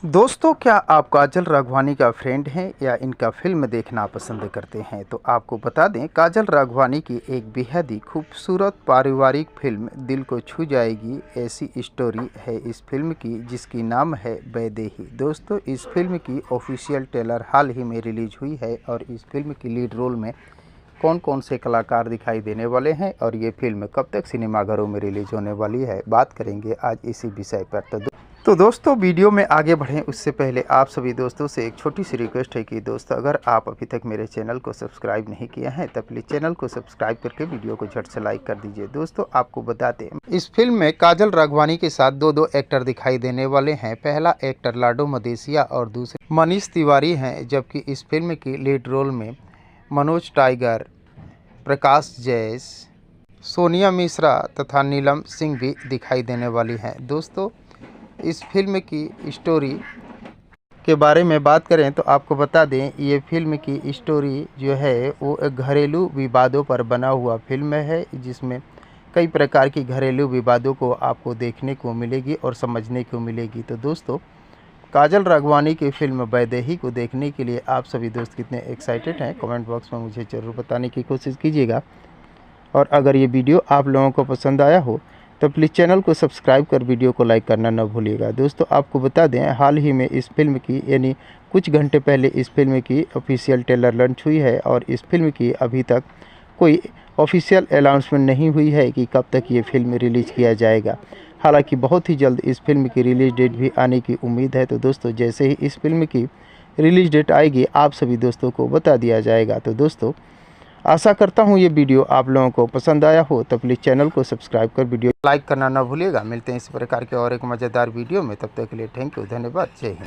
दोस्तों, क्या आप काजल राघवानी का फ्रेंड हैं या इनका फ़िल्म देखना पसंद करते हैं? तो आपको बता दें, काजल राघवानी की एक बेहद ही खूबसूरत पारिवारिक फ़िल्म दिल को छू जाएगी ऐसी स्टोरी है इस फ़िल्म की, जिसकी नाम है वैदेही। दोस्तों, इस फ़िल्म की ऑफिशियल ट्रेलर हाल ही में रिलीज़ हुई है और इस फ़िल्म की लीड रोल में कौन-कौन से कलाकार दिखाई देने वाले हैं और ये फ़िल्म कब तक सिनेमाघरों में रिलीज़ होने वाली है, बात करेंगे आज इसी विषय पर। तो दोस्तों, वीडियो में आगे बढ़ें उससे पहले आप सभी दोस्तों से एक छोटी सी रिक्वेस्ट है कि दोस्तों, अगर आप अभी तक मेरे चैनल को सब्सक्राइब नहीं किए हैं तो प्लीज़ चैनल को सब्सक्राइब करके वीडियो को झट से लाइक कर दीजिए। दोस्तों, आपको बता दें, इस फिल्म में काजल राघवानी के साथ दो एक्टर दिखाई देने वाले हैं। पहला एक्टर लाडो मदेसिया और दूसरे मनीष तिवारी हैं, जबकि इस फिल्म की लीड रोल में मनोज टाइगर, प्रकाश जैस, सोनिया मिश्रा तथा नीलम सिंह भी दिखाई देने वाली हैं। दोस्तों, इस फिल्म की स्टोरी के बारे में बात करें तो आपको बता दें, ये फिल्म की स्टोरी जो है वो एक घरेलू विवादों पर बना हुआ फिल्म है, जिसमें कई प्रकार की घरेलू विवादों को आपको देखने को मिलेगी और समझने को मिलेगी। तो दोस्तों, काजल राघवानी की फिल्म वैदेही को देखने के लिए आप सभी दोस्त कितने एक्साइटेड हैं, कमेंट बॉक्स में मुझे ज़रूर बताने की कोशिश कीजिएगा। और अगर ये वीडियो आप लोगों को पसंद आया हो तो प्लीज़ चैनल को सब्सक्राइब कर वीडियो को लाइक करना न भूलिएगा। दोस्तों, आपको बता दें, हाल ही में इस फिल्म की यानी कुछ घंटे पहले इस फिल्म की ऑफिशियल ट्रेलर लॉन्च हुई है और इस फिल्म की अभी तक कोई ऑफिशियल अनाउंसमेंट नहीं हुई है कि कब तक ये फिल्म रिलीज़ किया जाएगा। हालांकि बहुत ही जल्द इस फिल्म की रिलीज़ डेट भी आने की उम्मीद है। तो दोस्तों, जैसे ही इस फिल्म की रिलीज़ डेट आएगी आप सभी दोस्तों को बता दिया जाएगा। तो दोस्तों, आशा करता हूँ ये वीडियो आप लोगों को पसंद आया हो, तो प्लीज़ चैनल को सब्सक्राइब कर वीडियो लाइक करना ना भूलिएगा। मिलते हैं इस प्रकार के और एक मज़ेदार वीडियो में, तब तक के लिए थैंक यू, धन्यवाद, जय हिंद।